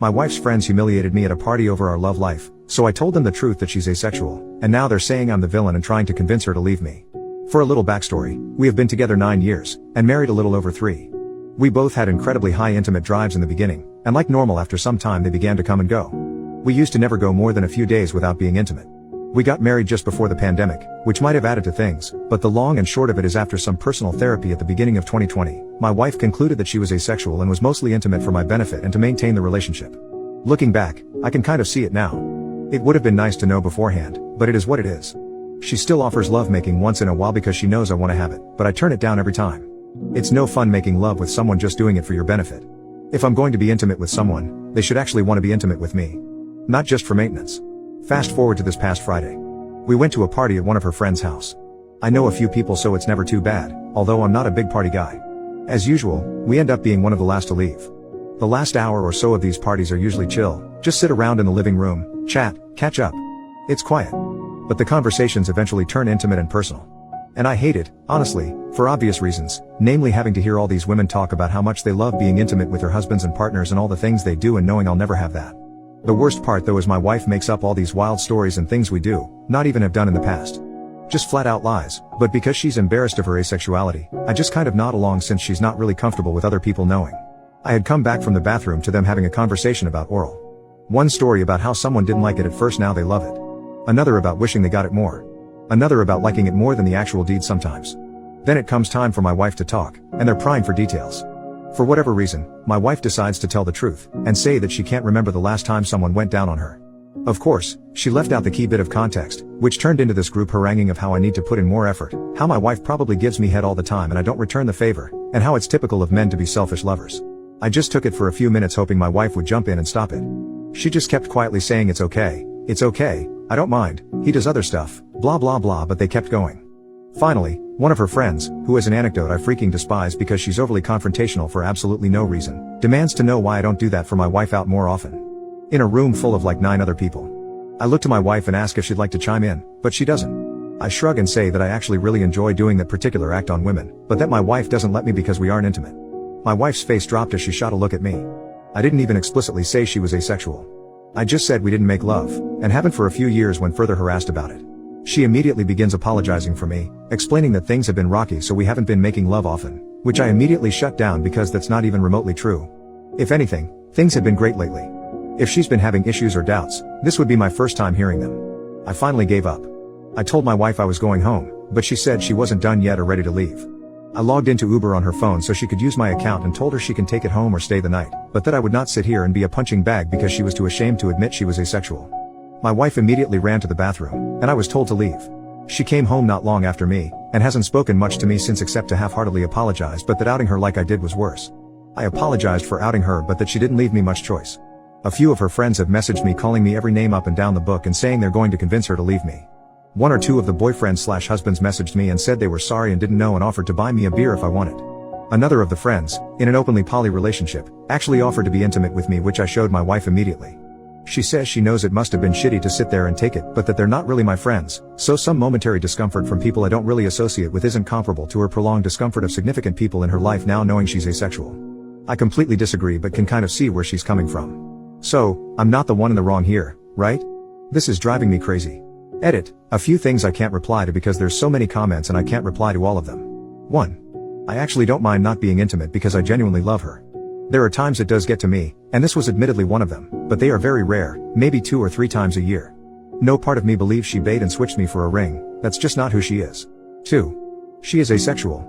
My wife's friends humiliated me at a party over our love life, so I told them the truth that she's asexual, and now they're saying I'm the villain and trying to convince her to leave me. For a little backstory, we have been together 9 years, and married a little over 3. We both had incredibly high intimate drives in the beginning, and like normal after some time they began to come and go. We used to never go more than a few days without being intimate. We got married just before the pandemic, which might have added to things, but the long and short of it is after some personal therapy at the beginning of 2020, my wife concluded that she was asexual and was mostly intimate for my benefit and to maintain the relationship. Looking back, I can kind of see it now. It would have been nice to know beforehand, but it is what it is. She still offers lovemaking once in a while because she knows I want to have it, but I turn it down every time. It's no fun making love with someone just doing it for your benefit. If I'm going to be intimate with someone, they should actually want to be intimate with me. Not just for maintenance. Fast forward to this past Friday. We went to a party at one of her friend's house. I know a few people so it's never too bad, although I'm not a big party guy. As usual, we end up being one of the last to leave. The last hour or so of these parties are usually chill, just sit around in the living room, chat, catch up. It's quiet. But the conversations eventually turn intimate and personal. And I hate it, honestly, for obvious reasons, namely having to hear all these women talk about how much they love being intimate with their husbands and partners and all the things they do and knowing I'll never have that. The worst part though is my wife makes up all these wild stories and things we do, not even have done in the past. Just flat out lies, but because she's embarrassed of her asexuality, I just kind of nod along since she's not really comfortable with other people knowing. I had come back from the bathroom to them having a conversation about oral. One story about how someone didn't like it at first, now they love it. Another about wishing they got it more. Another about liking it more than the actual deed sometimes. Then it comes time for my wife to talk, and they're prying for details. For whatever reason, my wife decides to tell the truth, and say that she can't remember the last time someone went down on her. Of course, she left out the key bit of context, which turned into this group haranguing of how I need to put in more effort, how my wife probably gives me head all the time and I don't return the favor, and how it's typical of men to be selfish lovers. I just took it for a few minutes hoping my wife would jump in and stop it. She just kept quietly saying it's okay, I don't mind, he does other stuff, blah blah blah, but they kept going. Finally, one of her friends, who has an anecdote I freaking despise because she's overly confrontational for absolutely no reason, demands to know why I don't do that for my wife out more often. In a room full of like 9 other people. I look to my wife and ask if she'd like to chime in, but she doesn't. I shrug and say that I actually really enjoy doing that particular act on women, but that my wife doesn't let me because we aren't intimate. My wife's face dropped as she shot a look at me. I didn't even explicitly say she was asexual. I just said we didn't make love, and haven't for a few years when further harassed about it. She immediately begins apologizing for me, explaining that things have been rocky so we haven't been making love often, which I immediately shut down because that's not even remotely true. If anything, things have been great lately. If she's been having issues or doubts, this would be my first time hearing them. I finally gave up. I told my wife I was going home, but she said she wasn't done yet or ready to leave. I logged into Uber on her phone so she could use my account and told her she can take it home or stay the night, but that I would not sit here and be a punching bag because she was too ashamed to admit she was asexual. My wife immediately ran to the bathroom, and I was told to leave. She came home not long after me, and hasn't spoken much to me since except to half-heartedly apologize, but that outing her like I did was worse. I apologized for outing her but that she didn't leave me much choice. A few of her friends have messaged me calling me every name up and down the book and saying they're going to convince her to leave me. 1 or 2 of the boyfriends/husbands messaged me and said they were sorry and didn't know and offered to buy me a beer if I wanted. Another of the friends, in an openly poly relationship, actually offered to be intimate with me, which I showed my wife immediately. She says she knows it must have been shitty to sit there and take it, but that they're not really my friends, so some momentary discomfort from people I don't really associate with isn't comparable to her prolonged discomfort of significant people in her life now knowing she's asexual. I completely disagree but can kind of see where she's coming from. So, I'm not the one in the wrong here, right? This is driving me crazy. Edit, a few things I can't reply to because there's so many comments and I can't reply to all of them. 1. I actually don't mind not being intimate because I genuinely love her. There are times it does get to me, and this was admittedly one of them, but they are very rare, maybe 2 or 3 times a year. No part of me believes she bait and switched me for a ring, that's just not who she is. 2. She is asexual.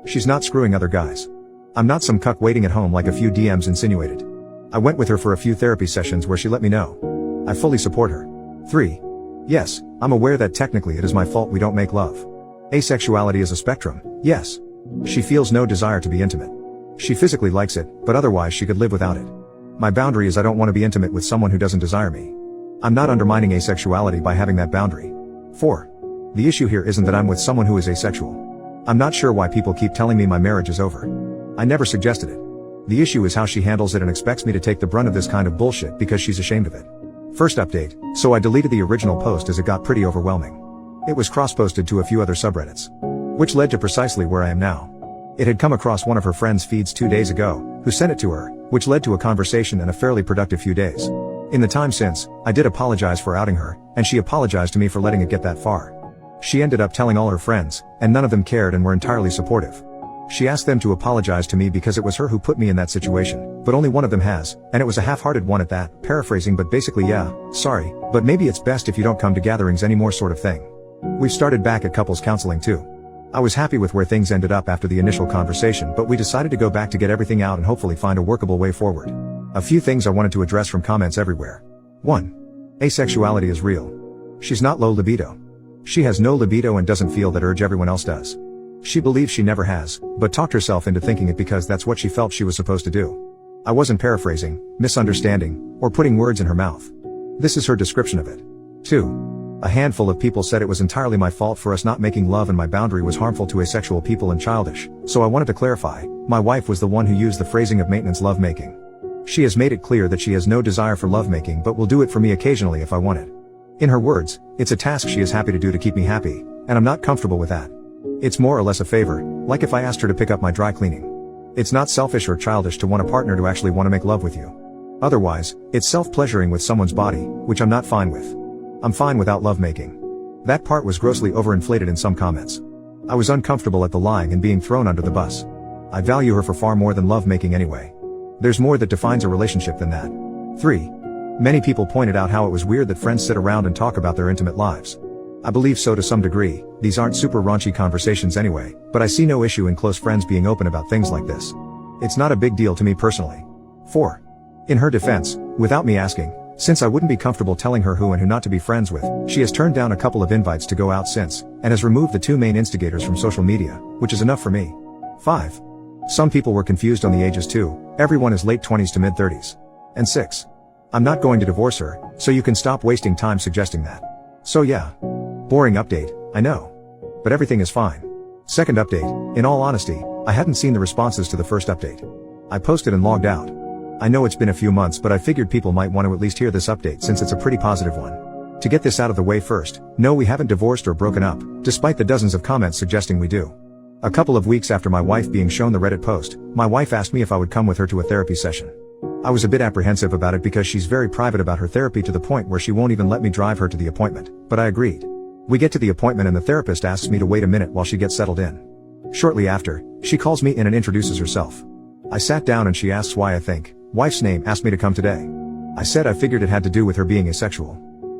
She's not screwing other guys. I'm not some cuck waiting at home like a few DMs insinuated. I went with her for a few therapy sessions where she let me know. I fully support her. 3. Yes, I'm aware that technically it is my fault we don't make love. Asexuality is a spectrum, yes. She feels no desire to be intimate. She physically likes it, but otherwise she could live without it. My boundary is I don't want to be intimate with someone who doesn't desire me. I'm not undermining asexuality by having that boundary. 4. The issue here isn't that I'm with someone who is asexual. I'm not sure why people keep telling me my marriage is over. I never suggested it. The issue is how she handles it and expects me to take the brunt of this kind of bullshit because she's ashamed of it. First update, so I deleted the original post as it got pretty overwhelming. It was cross-posted to a few other subreddits. Which led to precisely where I am now. It had come across one of her friend's feeds 2 days ago, who sent it to her, which led to a conversation and a fairly productive few days. In the time since, I did apologize for outing her, and she apologized to me for letting it get that far. She ended up telling all her friends, and none of them cared and were entirely supportive. She asked them to apologize to me because it was her who put me in that situation, but only one of them has, and it was a half-hearted one at that, paraphrasing, but basically, yeah, sorry, but maybe it's best if you don't come to gatherings anymore sort of thing. We've started back at couples counseling too. I was happy with where things ended up after the initial conversation, but we decided to go back to get everything out and hopefully find a workable way forward. A few things I wanted to address from comments everywhere. 1. Asexuality is real. She's not low libido. She has no libido and doesn't feel that urge everyone else does. She believes she never has, but talked herself into thinking it because that's what she felt she was supposed to do. I wasn't paraphrasing, misunderstanding, or putting words in her mouth. This is her description of it. 2. A handful of people said it was entirely my fault for us not making love and my boundary was harmful to asexual people and childish, so I wanted to clarify, my wife was the one who used the phrasing of maintenance lovemaking. She has made it clear that she has no desire for lovemaking but will do it for me occasionally if I want it. In her words, it's a task she is happy to do to keep me happy, and I'm not comfortable with that. It's more or less a favor, like if I asked her to pick up my dry cleaning. It's not selfish or childish to want a partner to actually want to make love with you. Otherwise, it's self-pleasuring with someone's body, which I'm not fine with. I'm fine without lovemaking. That part was grossly overinflated in some comments. I was uncomfortable at the lying and being thrown under the bus. I value her for far more than lovemaking anyway. There's more that defines a relationship than that. 3. Many people pointed out how it was weird that friends sit around and talk about their intimate lives. I believe so to some degree, these aren't super raunchy conversations anyway, but I see no issue in close friends being open about things like this. It's not a big deal to me personally. 4. In her defense, without me asking, since I wouldn't be comfortable telling her who and who not to be friends with, she has turned down a couple of invites to go out since, and has removed the two main instigators from social media, which is enough for me. 5. Some people were confused on the ages too, everyone is late 20s to mid 30s. And 6. I'm not going to divorce her, so you can stop wasting time suggesting that. So yeah. Boring update, I know. But everything is fine. Second update, in all honesty, I hadn't seen the responses to the first update. I posted and logged out. I know it's been a few months but I figured people might want to at least hear this update since it's a pretty positive one. To get this out of the way first, no, we haven't divorced or broken up, despite the dozens of comments suggesting we do. A couple of weeks after my wife being shown the Reddit post, my wife asked me if I would come with her to a therapy session. I was a bit apprehensive about it because she's very private about her therapy to the point where she won't even let me drive her to the appointment, but I agreed. We get to the appointment and the therapist asks me to wait a minute while she gets settled in. Shortly after, she calls me in and introduces herself. I sat down and she asks why I think, wife's name, asked me to come today. I said I figured it had to do with her being asexual.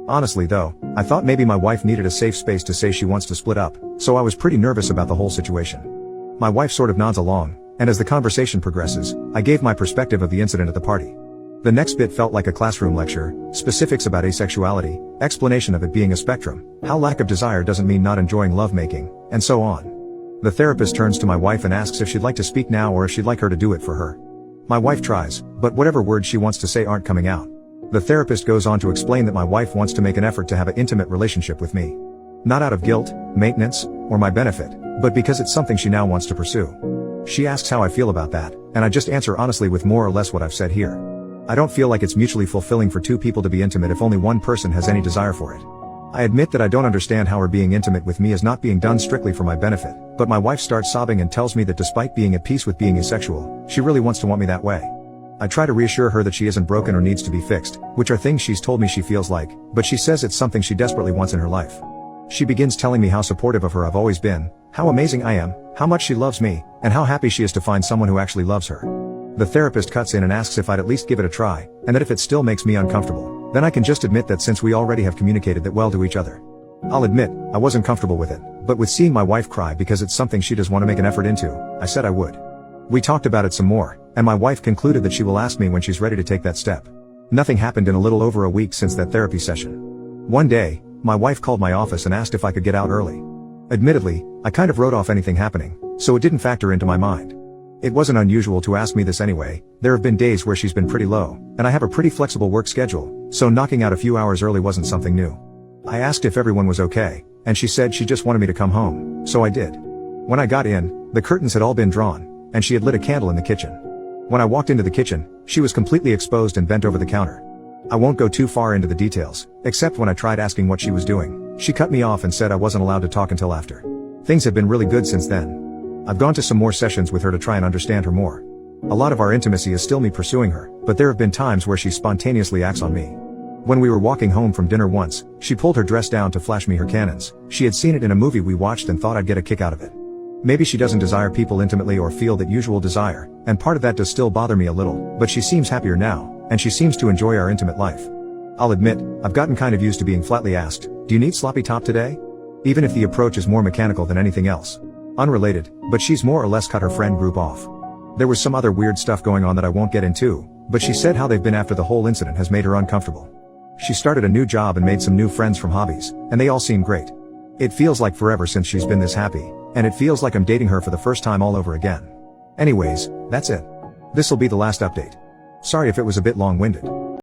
Honestly though, I thought maybe my wife needed a safe space to say she wants to split up, so I was pretty nervous about the whole situation. My wife sort of nods along, and as the conversation progresses, I gave my perspective of the incident at the party. The next bit felt like a classroom lecture, specifics about asexuality, explanation of it being a spectrum, how lack of desire doesn't mean not enjoying lovemaking, and so on. The therapist turns to my wife and asks if she'd like to speak now or if she'd like her to do it for her. My wife tries, but whatever words she wants to say aren't coming out. The therapist goes on to explain that my wife wants to make an effort to have an intimate relationship with me. Not out of guilt, maintenance, or my benefit, but because it's something she now wants to pursue. She asks how I feel about that, and I just answer honestly with more or less what I've said here. I don't feel like it's mutually fulfilling for two people to be intimate if only one person has any desire for it. I admit that I don't understand how her being intimate with me is not being done strictly for my benefit, but my wife starts sobbing and tells me that despite being at peace with being asexual, she really wants to want me that way. I try to reassure her that she isn't broken or needs to be fixed, which are things she's told me she feels like, but she says it's something she desperately wants in her life. She begins telling me how supportive of her I've always been, how amazing I am, how much she loves me, and how happy she is to find someone who actually loves her. The therapist cuts in and asks if I'd at least give it a try, and that if it still makes me uncomfortable, then I can just admit that since we already have communicated that well to each other. I'll admit, I wasn't comfortable with it, but with seeing my wife cry because it's something she does want to make an effort into, I said I would. We talked about it some more, and my wife concluded that she will ask me when she's ready to take that step. Nothing happened in a little over a week since that therapy session. One day, my wife called my office and asked if I could get out early. Admittedly, I kind of wrote off anything happening, so it didn't factor into my mind. It wasn't unusual to ask me this anyway, there have been days where she's been pretty low, and I have a pretty flexible work schedule, so knocking out a few hours early wasn't something new. I asked if everyone was okay, and she said she just wanted me to come home, so I did. When I got in, the curtains had all been drawn, and she had lit a candle in the kitchen. When I walked into the kitchen, she was completely exposed and bent over the counter. I won't go too far into the details, except when I tried asking what she was doing, she cut me off and said I wasn't allowed to talk until after. Things have been really good since then. I've gone to some more sessions with her to try and understand her more. A lot of our intimacy is still me pursuing her, but there have been times where she spontaneously acts on me. When we were walking home from dinner once, she pulled her dress down to flash me her cannons. She had seen it in a movie we watched and thought I'd get a kick out of it. Maybe she doesn't desire people intimately or feel that usual desire, and part of that does still bother me a little, but she seems happier now, and she seems to enjoy our intimate life. I'll admit, I've gotten kind of used to being flatly asked, "Do you need sloppy top today?" Even if the approach is more mechanical than anything else. Unrelated, but she's more or less cut her friend group off. There was some other weird stuff going on that I won't get into, but she said how they've been after the whole incident has made her uncomfortable. She started a new job and made some new friends from hobbies, and they all seem great. It feels like forever since she's been this happy, and it feels like I'm dating her for the first time all over again. Anyways, that's it. This'll be the last update. Sorry if it was a bit long-winded.